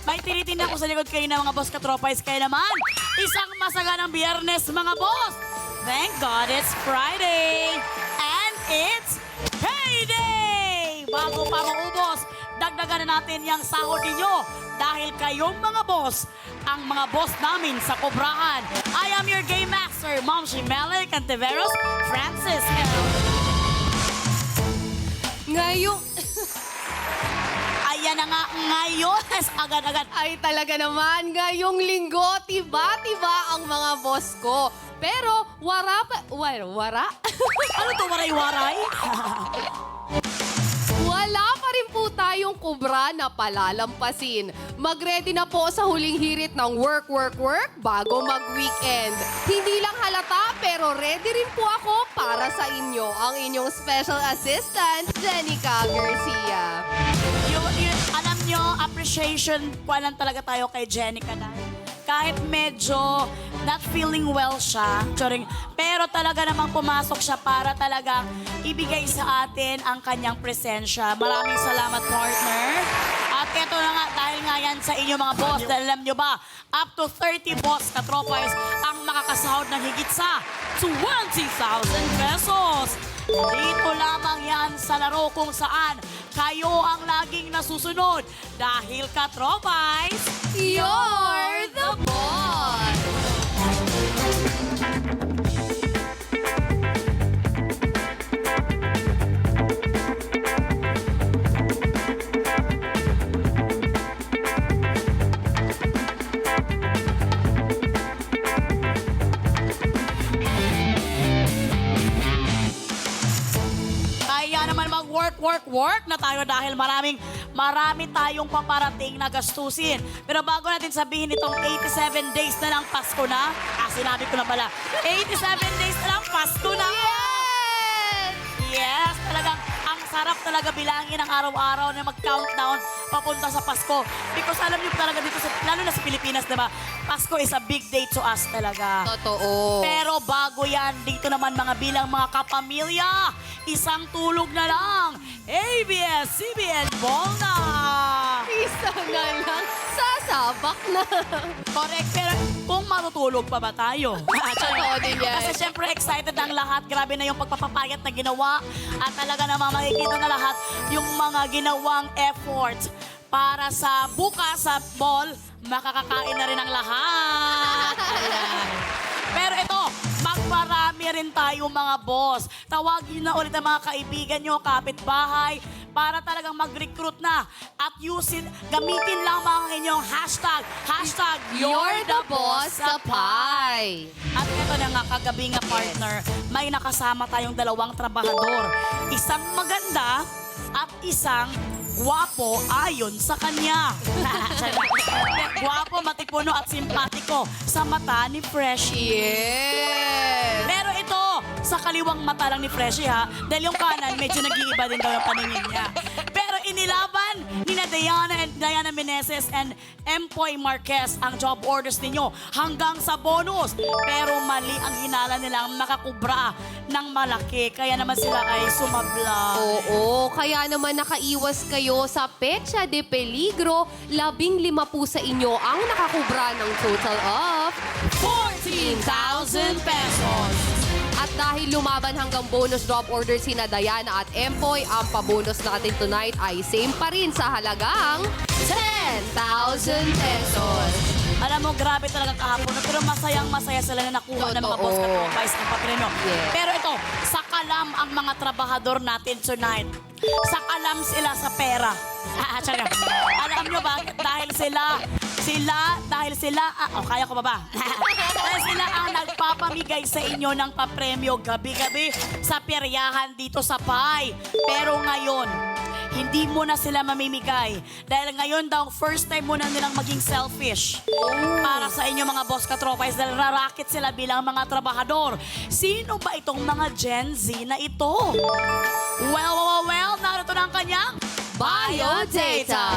May tinitinda ko sa likod kayo ng mga boss katropais. Kaya naman, isang masaganang biyernes mga boss. Thank God it's Friday. And it's payday! Bago pa maubos, dagdagan na natin yung sahod ninyo. Dahil kayong mga boss, ang mga boss namin sa Kobrahan. I am your game master, Ma'am Shimele Cantiveros Francis L. Ngayong... Ayan na nga ngayon. Agad-agad. Ay talaga naman, ngayong linggo, tiba-tiba ang mga boss ko. Pero wara pa... Wara? Ano to, waray-waray? Wala pa rin po tayong kubra na palalampasin. Mag-ready na po sa huling hirit ng work bago mag-weekend. Hindi lang halata pero ready rin po ako para sa inyo, ang inyong special assistant, Jenica Garcia. Alam nyo, appreciation po lang talaga tayo kay Jenica dahil kahit medyo not feeling well siya, pero talaga namang pumasok siya para talagang ibigay sa atin ang kanyang presensya. Maraming salamat, partner. At eto na nga, dahil nga yan sa inyo mga boss, dahil alam nyo ba, up to 30 boss katropais ang makakasahod ng higit sa 20,000 pesos. Dito lamang yan sa laro kung saan kayo ang laging nasusunod. Dahil katropais, You're the boss! kaya naman mag-work na tayo dahil marami tayong paparating na gastusin. Pero bago natin sabihin itong 87 days na lang Pasko na, sinabi ko na pala, 87 days na lang Pasko na! Yes! Talagang ang sarap talaga bilangin ang araw-araw na mag-countdown papunta sa Pasko. Because alam niyo talaga dito, lalo na sa Pilipinas, diba? Pasko is a big day to us talaga. Totoo. Pero bago yan, dito naman mga bilang mga kapamilya, isang tulog na lang. ABS-CBN Ball na! Isa na lang, sasabak na. Correct, pero kung matutulog pa ba tayo? Totoo din yan. Kasi syempre excited ang lahat. Grabe na yung pagpapapayat na ginawa. At talaga naman makikita na lahat yung mga ginawang efforts para sa bukas sa ball, makakakain na rin ang lahat. Ayan. Pero ito, magparami rin tayo mga boss. Tawagin na ulit ang mga kaibigan nyo, kapitbahay, para talagang mag-recruit na at gamitin lamang ang inyong hashtag You're the boss sa pie. At ito na nga, kagabi nga partner, may nakasama tayong dalawang trabahador. Isang maganda at isang gwapo ayon sa kanya. Gwapo, matipuno at simpatiko sa mata ni Freshie. Yes! Pero ito, sa kaliwang mata lang ni Freshie ha, dahil yung kanan medyo nag-iiba din daw yung paningin niya. Pero inilaban ni Diana Meneses and Empoy Marquez ang job orders ninyo hanggang sa bonus. Pero mali ang hinala nilang makakubra ng malaki. Kaya naman sila ay sumabla. Oo, kaya naman nakaiwas kayo sa Pecha de Peligro. 15 po sa inyo ang nakakubra ng total of 14,000 pesos. At dahil lumaban hanggang bonus drop order sina Diana at Empoy, ang pabonus natin tonight ay same pa rin sa halagang 10,000 pesos. Alam mo, grabe talaga kahapon. Pero masayang-masaya sila na nakuha ng mga Totoo. boss katropais ng patrino. Yes. Pero ito, sakalam ang mga trabahador natin tonight. Sakalam sila sa pera. Alam nyo ba? Dahil sila, kaya ko ba ba? Dahil sila ang nagpapamigay sa inyo ng papremyo gabi-gabi sa peryahan dito sa PAI. Pero ngayon, hindi mo na sila mamimigay. Dahil ngayon daw, first time mo na nilang maging selfish. Para sa inyo mga boss katropais, dahil rarakit sila bilang mga trabahador. Sino ba itong mga Gen Z na ito? Well, narito na ang kanyang Biodata.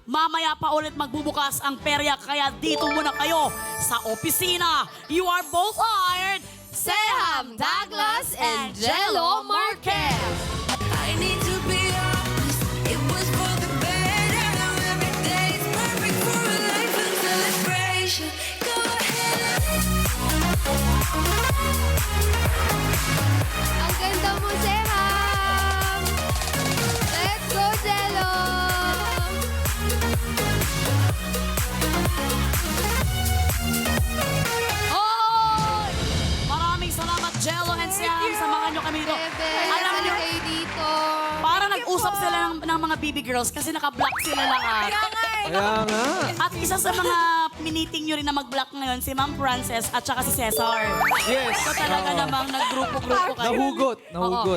Mamaya pa ulit magbubukas ang perya, kaya dito muna kayo sa opisina. You are both hired, Seham Douglas and Jello Marquez. I need to be honest, it was for the better. Now every day is perfect for a life of celebration. Go ahead. Ang ganda mo, Seham! Let's go, Jello! Hoy! Maraming salamat, Jello and Seham. Samahan nyo kami dito. Bebe, Alam sali nyo, kayo dito. parang nag-usap sila ng mga baby girls kasi naka-block sila lahat. Kaya nga. At isa sa mga miniting nyo rin na mag-block ngayon, si Ma'am Frances at saka si Cesar. Yes. So talaga Oo. namang nag-grupo-grupo kayo. Nahugot. Oo.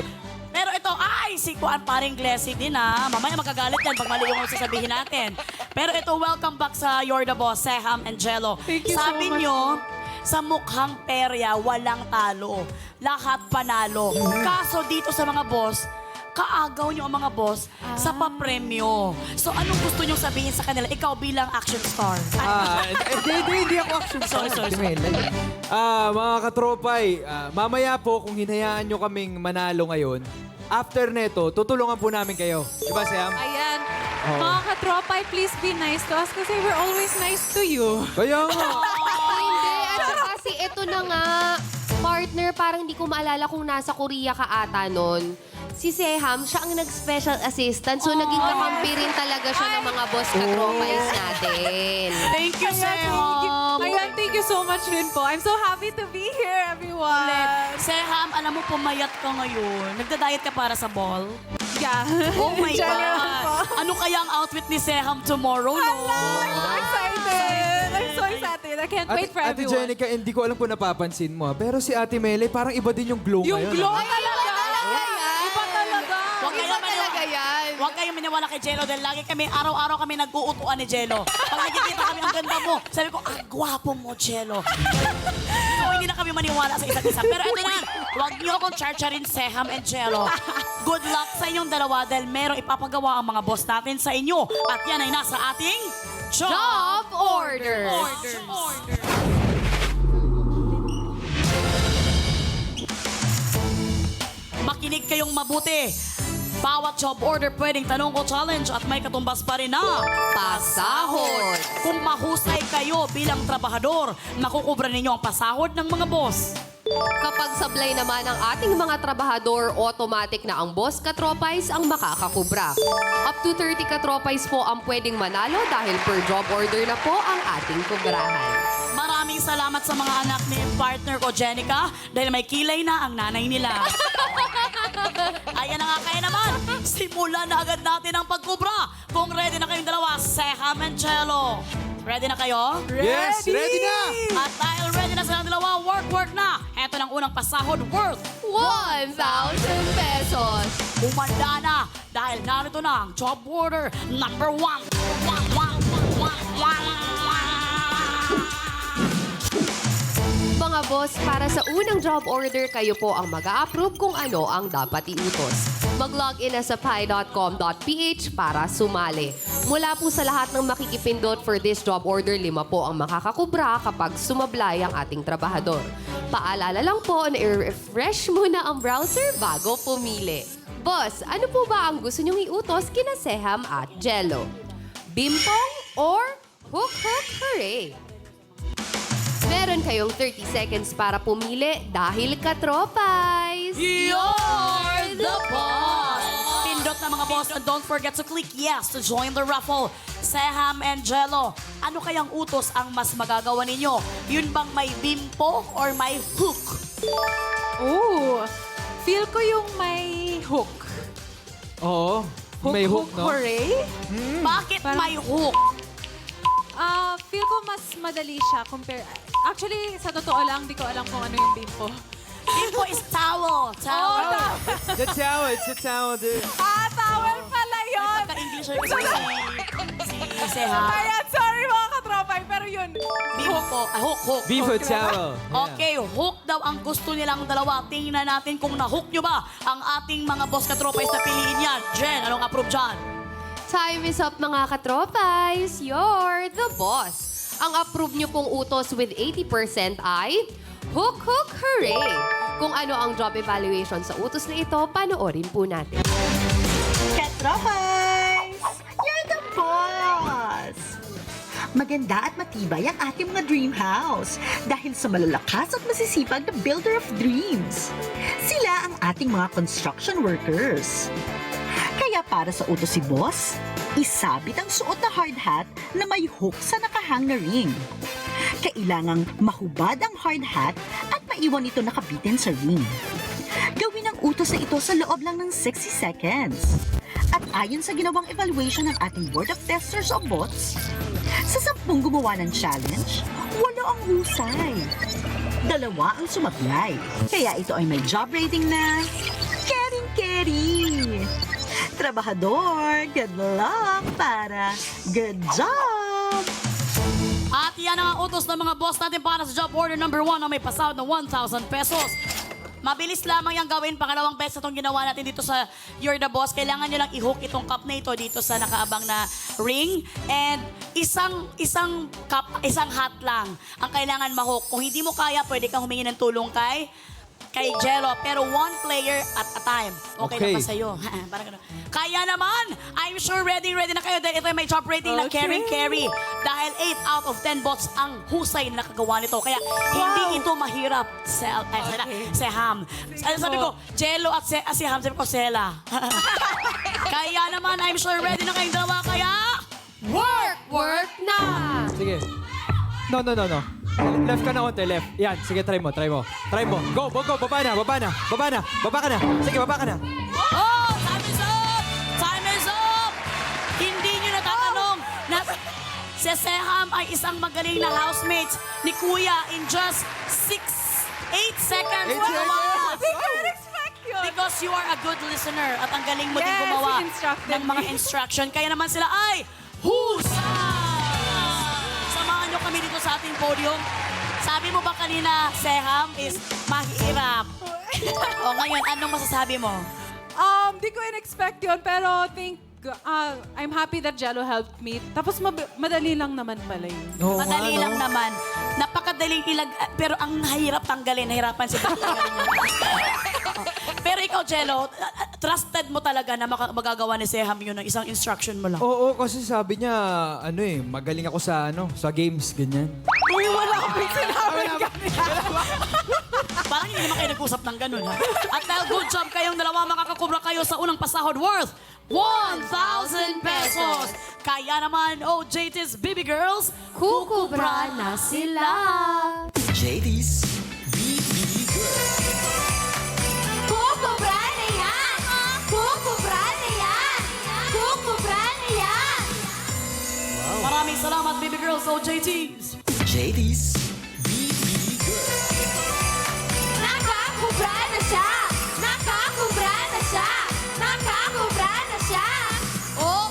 Pero ito, ay, si Kuan paring Glessy din ha. Mamaya magagalit yan pag mali yung sasabihin natin. Pero ito, welcome back sa You're the Boss, Seham and Jello. Sabi nyo, sa mukhang perya, walang talo. Lahat panalo. Kaso dito sa mga boss, kaagaw nyo ang mga boss sa papremyo. So anong gusto nyo sabihin sa kanila? Ikaw bilang action star. Hindi ako action star. Sorry. Mga katropay, mamaya po kung hinayaan nyo kaming manalo ngayon, after neto, tutulungan po namin kayo. Diba, Sam? Ayan. Oo. Mga katropay, please be nice to us kasi we're always nice to you. Kaya nga. Hindi, at saka kasi ito na nga, partner, parang hindi ko maalala kung nasa Korea ka ata nun. Si Seham, siya ang nag-special assistant. So, naging kakampi rin talaga siya ng mga boss katropais natin. Thank you, Seham. Ayan, thank you so much rin po. I'm so happy to be here, everyone. Seham, alam mo, pumayat ka ngayon. Nagda-diet ka para sa ball? Yeah. Oh my General po. God! Ano kaya ang outfit ni Seham tomorrow, no? I'm so excited. I'm so excited. I can't wait for Ate everyone. Jenica, hindi ko alam kung napapansin mo, pero si Ate Mele, parang iba din yung glow Yung ngayon. glow ah. talaga. Iba talaga. Huwag Iba talaga yan. Huwag kayong maniwala kay Jello dahil lagi kami, araw-araw kami nag-uutuan ni Jello. Pag nakikita kami, ang ganda mo. Sabi ko, ang gwapo mo, Jello. So, hindi na kami maniwala sa isa't isa. Pero ito na, huwag niyo akong charcharin, Seham and Jello. Good luck sa inyong dalawa dahil merong ipapagawa ang mga boss natin sa inyo. At yan ay nasa ating Job orders. Makinig kayong mabuti. Bawat job order pwedeng tanong o challenge at may katumbas pa rin na Pasahod. Kung mahusay kayo bilang trabahador, makukubra ninyo ang pasahod ng mga boss. Kapag sablay naman ang ating mga trabahador, automatic na ang boss katropais ang makakakubra. Up to 30 katropais po ang pwedeng manalo dahil per job order na po ang ating kubrahan. Maraming salamat sa mga anak ni partner ko, Jenica, dahil may kilay na ang nanay nila. Ayan na nga kaya naman, simulan na agad natin ang pagkubra. Kung ready na kayong dalawa, Seham and Jello. Ready na kayo? Yes, ready na! At dahil ready na silang dalawa, work na! Heto ng unang pasahod worth 1,000 pesos. umanda na dahil narito na ang job order number 1. Mga boss, para sa unang job order, kayo po ang mag-a-approve kung ano ang dapat iutos. Mag-login na sa pi.com.ph para sumali. Mula po sa lahat ng makikipindot for this job order, 5 po ang makakakubra kapag sumablay ang ating trabahador. Paalala lang po na i-refresh muna ang browser bago pumili. Boss, ano po ba ang gusto niyong iutos kina Seham at Jello? Bimpong or Hook Hook Hooray? Meron kayong 30 seconds para pumili dahil katropais. You're the boss! Pindot na mga boss, and don't forget to click yes to join the raffle. Seham and Jello, ano kayang utos ang mas magagawa ninyo? Yun bang may bimpo or may hook? Ooh. Feel ko yung may hook. Oo, may hook, no? Hooray. Bakit Parang- may hook? Feel ko mas madali siya compare. Actually, sa totoo lang, di ko alam kung ano yung bimpo. Bimpo is towel. Towel. It's a towel, dude. Towel pala yun! Nagka-English si Seham. Ayan, sorry mga katropay, pero yun. Bimpo. Hook. Bimbo towel. Okay, hook daw ang gusto nilang dalawa. Tingnan natin kung na-hook nyo ba ang ating mga boss katropay na piliin yan. Jen, anong approve dyan? Time is up mga katropais. You're the boss. Ang approve nyo pong utos with 80% ay Hook Hook Hooray! Kung ano ang job evaluation sa utos na ito, panoorin po natin. Katropais! You're the boss! Maganda at matibay ang ating mga dream house dahil sa malalakas at masisipag na builder of dreams. Sila ang ating mga construction workers. Kaya para sa utos si boss, isabit ang suot na hard hat na may hook sa nakahang na ring. Kailangang mahubad ang hard hat at maiwan ito nakabitin sa ring. Gawin ang utos na ito sa loob lang ng 60 seconds. At ayon sa ginawang evaluation ng ating Board of Testers o BOTS, sa 10 gumawa ng challenge, 8 ang husay. 2 ang sumablay. Kaya ito ay may job rating na caring-carry. Trabahador, good luck para good job! At yan ang utos ng mga boss natin para sa job order number 1 na may pasahod ng 1,000 pesos. Mabilis lamang yung gawin. Pangalawang beses itong ginawa natin dito sa You're the Boss. Kailangan nyo lang i-hook itong cup na ito dito sa nakaabang na ring. And isang hat lang ang kailangan ma-hook. Kung hindi mo kaya, pwede kang humingi ng tulong kay Jello. Pero 1 player at a time. Okay na ba sa'yo? Parang ganun. Kaya naman, I'm sure ready na kayo dahil ito ay may top rating na carry. Dahil 8 out of 10 bots ang husay na nakagawa nito. Kaya hindi ito mahirap. Seham. Sabi ko, Jello at si Ham, sabi ko, Sela. Kaya naman, I'm sure ready na kayong dalawa. Kaya, Work na! Sige. No. Left ka na konti, left. Yan, sige, try mo. Try mo. Go, baba na. Baba ka na. Sige, baba ka na. oh, time is up! Time is up! Hindi nyo natatanong na si Seham ay isang magaling na housemate ni Kuya in just 8 seconds. 8 seconds. Hindi ko expect yun. Because you are a good listener at ang galing mo din Yes, gumawa he instructed ng mga me. instruction. Kaya naman sila ay husay! Samahan nyo kami dito sa ating podium. Sabi mo ba kanina, Seham is mahirap? O ngayon, anong masasabi mo? Di ko in-expect yun, pero I'm happy that Jello helped me. Tapos madali lang naman pala yun. Oo nga, Madali no? lang naman. Napakadaling pero ang hirap tanggalin. Nahirapan si Pero ikaw, Jello, trusted mo talaga na magagawa ni Seham yun ng isang instruction mo lang. Oo, kasi sabi niya, magaling ako sa games, ganyan. Uy, wala akong sinabi. Parang hindi naman kayo nag-usap ng ganun, ha? At dahil good job kayong dalawa, makakakubra kayo sa unang pasahod worth 1,000 pesos. Kaya naman, JT's Baby Girls, Kukubra na sila! JD's BB Girl. Kukubra na yan! Kukubra na yan! Kukubra na yan! maraming salamat, Baby Girls, JT's. JD's BB Girl. Nakakubra na siya! Nakakubra na siya! Nakakubra na siya! Oh,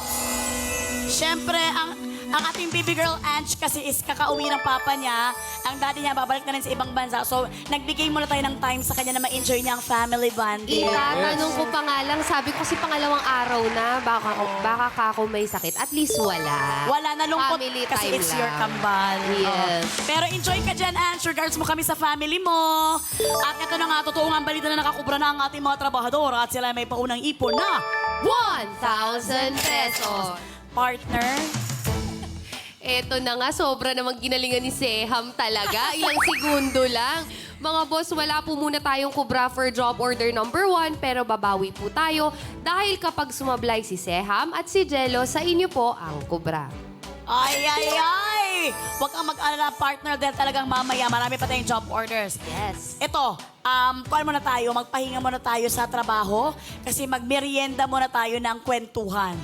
syempre, ang ating baby girl, Ange, kasi is kakauwi ng papa niya. Ang daddy niya, babalik na rin sa ibang bansa. So, nagbigay muna tayo ng time sa kanya na ma-enjoy niya ang family bonding. Itatanong ko pa nga lang, sabi ko kasi pangalawang araw na, baka ka ako may sakit. At least wala. Wala, nalungkot Family kasi time it's lang. your kambal. Yes. Pero enjoy ka dyan, Ange. Regards mo kami sa family mo. At ito na nga, totoo nga ang balita na nakakubra na ang ating mga trabahador at sila may paunang ipon na 1,000 pesos. partner. Eto na nga, sobra namang ginalingan ni Seham talaga. Ilang segundo lang. Mga boss, wala po muna tayong kubra for job order number 1, pero babawi po tayo dahil kapag sumablay si Seham at si Jello, sa inyo po ang kubra. Ay! Huwag kang mag-alala, partner, dahil talagang mamaya marami pa tayong job orders. Yes. Ito, kuhan muna tayo, magpahinga muna tayo sa trabaho kasi magmerienda muna tayo ng kwentuhan.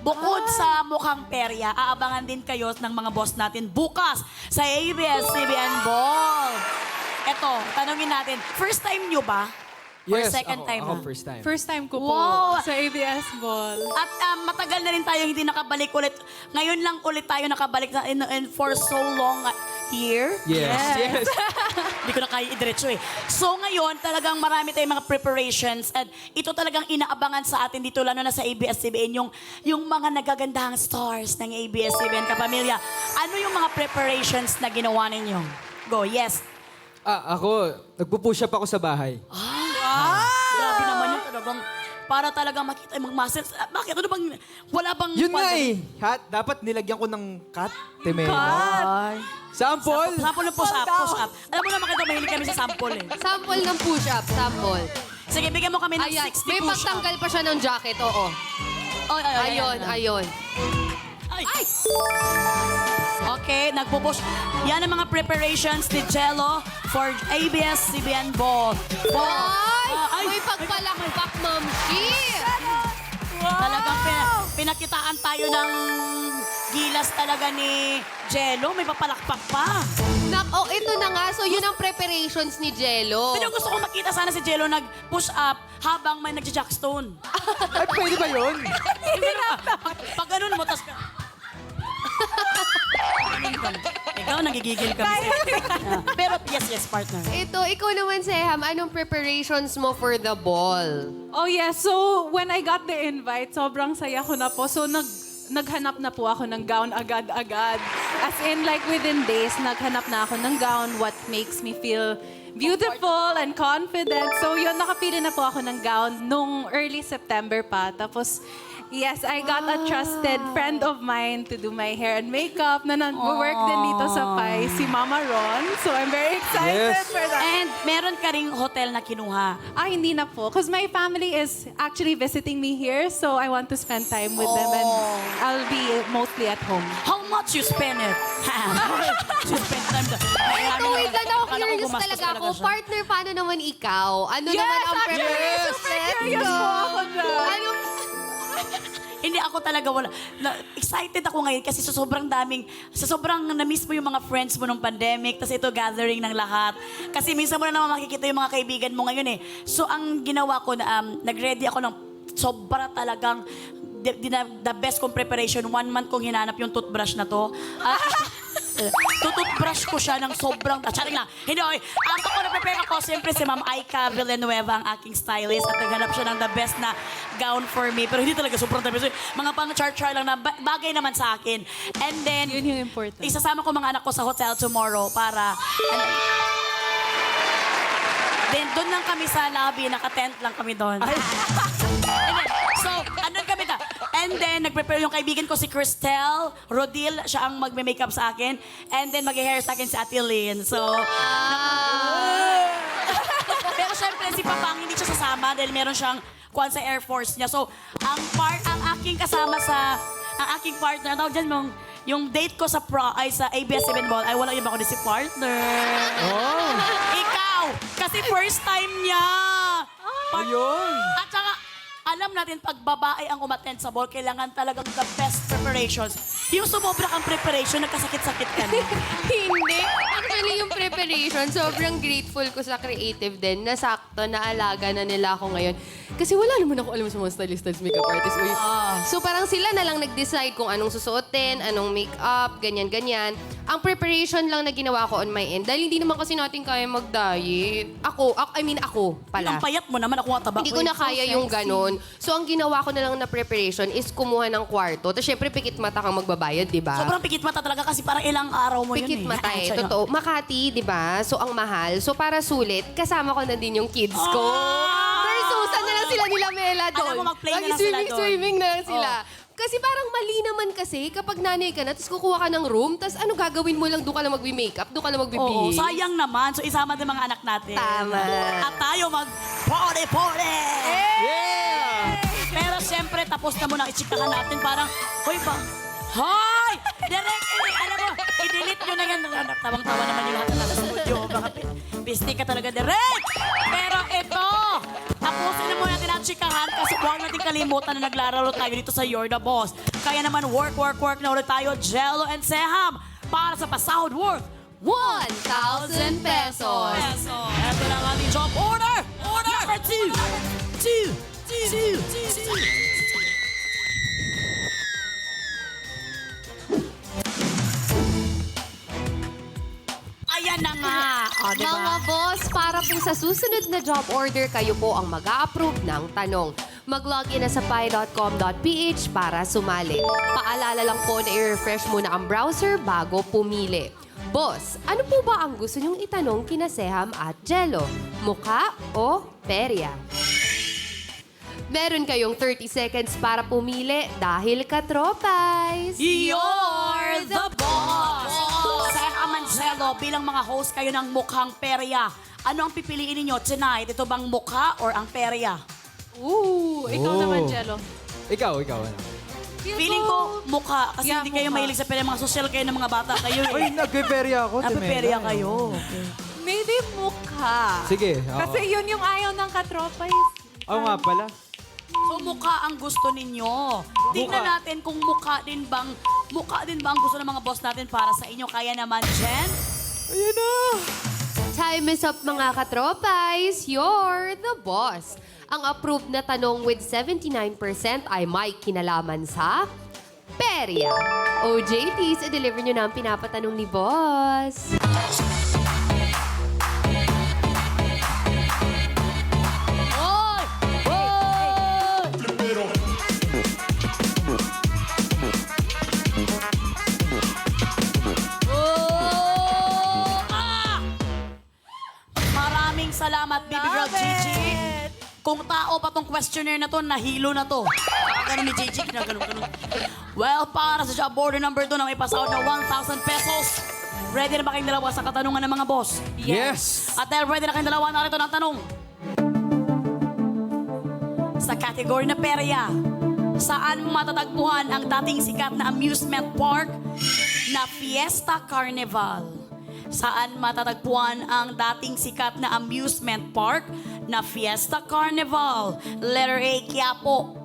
Bukod sa mukhang perya, aabangan din kayo ng mga boss natin bukas sa ABS-CBN Ball. Ito, tanungin natin, first time nyo ba Or Yes, second ako, time ako na? first time. First time ko po Wow! sa ABS Ball. At matagal na rin tayo hindi nakabalik ulit. Ngayon lang ulit tayo nakabalik na in for so long here. Yes. Hindi ko na kaya idiretso eh. So ngayon, talagang marami tayong mga preparations at ito talagang inaabangan sa atin dito, lalo na sa ABS-CBN, yung mga nagagandahang stars ng ABS-CBN kapamilya. Ano yung mga preparations na ginawa ninyo? Go, yes. Ako, nagpo-push up ako sa bahay. Grabe naman yung talagang, para talagang makita yung mga muscles. Bakit? Ano bang, wala bang... Yun nga eh. Dapat nilagyan ko ng cut. Temela. Ay. Sample. Sample ng push-up, push-up. Alam mo naman kayo, mahilig kami sa sample eh. Sample ng push-up, sample. Sige, bigyan mo kami ng Ayan, 60 may push-up. pagtanggal pa siya ng jacket, oo. Ayun, ayun. Ay! Okay, nagpupush. Yan ang mga preparations ni Jello for ABS-CBN Ball. Ay! May pagpalakpak, Ma'am Shi! Talagang pinakitaan tayo ng gilas talaga ni Jello. May papalakpak pa. Ito na nga. So, yun ang preparations ni Jello. Pero gusto ko makita sana si Jello nag-push up habang may nagja-jackstone. Ay, pwede ba yun? Hindi na. Pag ganun mo, tas ka... Ikaw, nagigigil kami. Pero yes, partner. Ito, ikaw naman, Seham, anong preparations mo for the ball? Oh yeah, so when I got the invite, sobrang saya ko na po. So naghanap na po ako ng gown agad-agad. As in like within days, naghanap na ako ng gown, what makes me feel beautiful and confident. So yun, nakapili na po ako ng gown nung early September pa. Tapos, yes, I got a trusted friend of mine to do my hair and makeup na nag-work din dito sa PAI, si Mama Ron. So I'm very excited Yes. for that. And meron ka ring hotel na kinuha. Hindi na po. Because my family is actually visiting me here, so I want to spend time with them and I'll be mostly at home. How much you spend it? You spend time to... Ito, wait lang ako. Curious talaga ako. Partner, paano naman ikaw? Ano naman ang preparations? Curious po ako dyan. Anong Hindi ako talaga wala. Excited ako ngayon kasi sa sobrang na-miss mo yung mga friends mo nung pandemic, tas ito gathering ng lahat. Kasi minsan mo na naman makikita yung mga kaibigan mo ngayon eh. So ang ginawa ko, nag-ready ako ng sobra talagang the best kong preparation. 1 month kong hinanap yung toothbrush na to. Tututbrush ko siya ng sobrang... Charing lang. Hindi, okay. Ako na-prepare ako. Siyempre si Ma'am Aika Villanueva, ang aking stylist. At naghanap siya ng the best na gown for me. Pero hindi talaga sobrang the best. Mga pang char-char lang na bagay naman sa akin. And then, Yun yung important. isasama ko mga anak ko sa hotel tomorrow para... Then, doon lang kami sa lobby. Naka-tent lang kami doon. And then, so, andun kami ta. And then, nag-prepare yung kaibigan ko si Cristel Rodil. Siya ang magme-makeup sa akin. And then, mag-hair sa akin si Ate Lynn. So, pero syempre, si Papang hindi siya sasama dahil meron siyang kuwan sa Air Force niya. So, ang aking kasama sa... Ang aking partner, tawag dyan yung date ko sa sa ABS-CBN Ball, ay wala iba ko si partner. Oh. Ikaw! Kasi first time niya! Ayun. At saka, alam natin, pag babae ang umattend sa ball, kailangan talagang the best preparations. Yung sumobra kang preparation, nagkasakit-sakit ka na. Hindi. Actually, yung preparation, sobrang grateful ko sa creative din na sakto na alaga na nila ako ngayon. Kasi wala naman ako alam sa mga stylist, makeup artist. Uy. So parang sila na lang nag-decide kung anong susuotin, anong makeup, ganyan-ganyan. Ang preparation lang na ginawa ko on my end. Dahil hindi naman kasi natin kaya mag-diet. Ako pala. Ang payat mo naman, ako nga taba. Hindi ko na kaya yung ganon. So, ang ginawa ko na lang na preparation is kumuha ng kwarto. Tapos, syempre, pikit mata kang magbabayad, di ba? Sobrang pikit mata talaga kasi parang ilang araw mo Pikit yun eh. mata eh. Sa'yo. Totoo. Makati, di ba? So, ang mahal. So, para sulit, kasama ko na din yung kids ko. Versusan na lang sila nila Mela doon. Alam mo, mag-play na lang sila doon. Swimming na lang sila. Kasi parang mali naman kasi kapag nanay ka na, tapos kukuha ka ng room, tapos ano gagawin mo lang, doon ka lang magbi-makeup, doon ka lang Oo, magbi-behave. sayang naman. So, isama din mga anak natin. Tama. At tayo mag-party! Yeah! Pero siyempre, tapos na muna ichikahan natin. Parang, hoy ba? Hoy! Direct, alam mo, i-delete nyo na yan. Tawang-tawa naman yung lahat na sa studio. Baka pisti ka talaga, direct! Pero ito, tapusin na muna natin ang chikahan kasi huwag natin kalimutan na naglalaro tayo dito sa You're the Boss. Kaya naman, work na ulit tayo, Jello and Seham, para sa pasahod worth 1,000 pesos. Ito na ang ating job order! Order! Number two. Two. Ayan na nga. O, diba? Mga boss, para po sa susunod na job order, kayo po ang mag-a-approve ng tanong. Mag-login na sa pi.com.ph para sumali. Paalala lang po na i-refresh muna ang browser bago pumili. Boss, ano po ba ang gusto niyong itanong kina Seham at Jello? Mukha o perya? Meron kayong 30 seconds para pumili dahil katropais. You're the boss! Sir Amancelo, bilang mga host kayo ng mukhang perya, ano ang pipiliin ninyo tonight? Ito bang mukha or ang perya? Ikaw Oh. naman, Jello. Ikaw, ano? Feeling ko mukha kasi Yeah, hindi kayo mukha. mahilig sa perya. Mga social kayo ng mga bata kayo Uy, eh. nagpe-perya ako. Napiperya Temela. kayo. Okay. Maybe mukha. Sige, oo. Kasi yun yung ayaw ng katropay. Oo nga pala. So mukha ang gusto ninyo. Tingnan Mukha. natin kung mukha din ba ang gusto ng mga boss natin para sa inyo. Kaya naman, Jen. Ayan na! Time is up mga katropais. You're the boss. Ang approved na tanong with 79% ay may kinalaman sa perya. O JTs, i-deliver nyo na ang pinapatanong ni boss. Oy! Oy! Oh! Ah! Maraming salamat, Baby Girl Gigi. Kung tao pa tong questionnaire na to, nahilo na to. Ganun ni Gigi, ganun. Well, para sa job order number 2 na may pasout na 1,000 pesos. Ready na ba kayong dalawa sa katanungan ng mga boss? Yes! At dahil ready na kayong dalawa, narito ng tanong. Sa category na perya, saan matatagpuan ang dating sikat na amusement park na Fiesta Carnival? Saan matatagpuan ang dating sikat na amusement park na Fiesta Carnival? Letter A, Quiapo.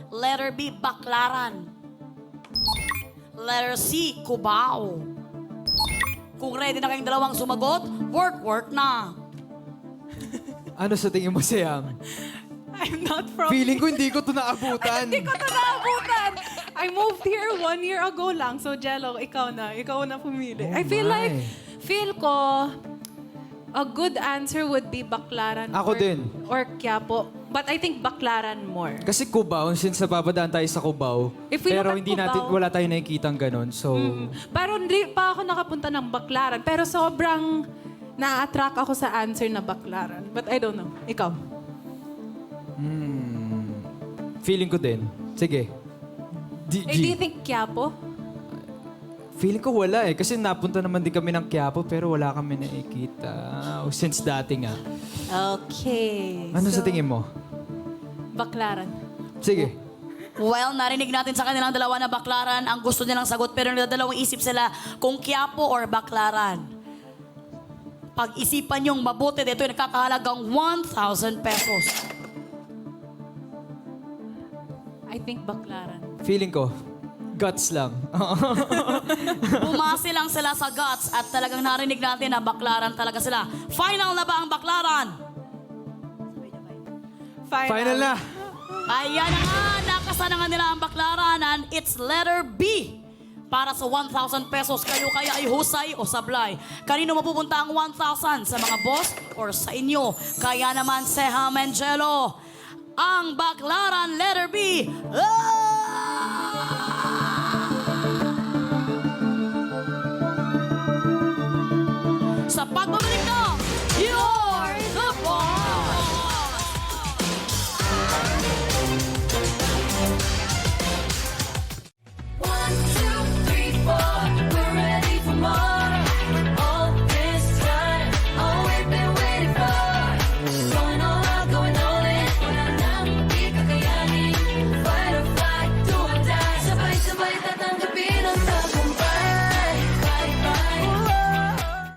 Letter B, Baclaran. Letter C, Cubao. Kung ready na kayong dalawang sumagot, work na. Ano sa tingin mo, Siam? I'm not from... Feeling ko hindi ko ito naabutan. Hindi ko ito naabutan. I moved here 1 year ago lang. So, Jello, ikaw na. Ikaw na pumili. Oh I feel my. like, ko, a good answer would be Baclaran. Ako din. Or Quiapo. But I think Baclaran more. Kasi Cubao, since napapadaan tayo sa Cubao, If we pero look at hindi natin, Cubao- wala tayong nakikitang ganun. So, Pero hindi pa ako nakapunta ng Baclaran. Pero sobrang na-attract ako sa answer na Baclaran. But I don't know. Ikaw? feeling ko din. Sige. Do you think Quiapo? Feeling ko wala eh. Kasi napunta naman din kami ng Quiapo pero wala kami nakikita. Since dati nga. Okay. Ano sa tingin mo? Baclaran. Sige. Well, narinig natin sa kanilang dalawa na Baclaran ang gusto nilang sagot pero nadalawang isip sila kung Quiapo or Baclaran. Pag-isipan niyong mabuti, dito yung nakakahalagang 1,000 pesos. I think Baclaran. Feeling ko, guts lang. Bumase lang sila sa guts at talagang narinig natin na Baclaran talaga sila. Final na ba ang Baclaran? Final na. Ayan na nga, nakasanangan nila ang Baclaran and it's letter B. Para sa 1,000 pesos, kayo kaya ay husay o sablay? Kanino mapupunta ang 1,000? Sa mga boss or sa inyo? Kaya naman, Seham and Jello, ang Baclaran letter B. Oh!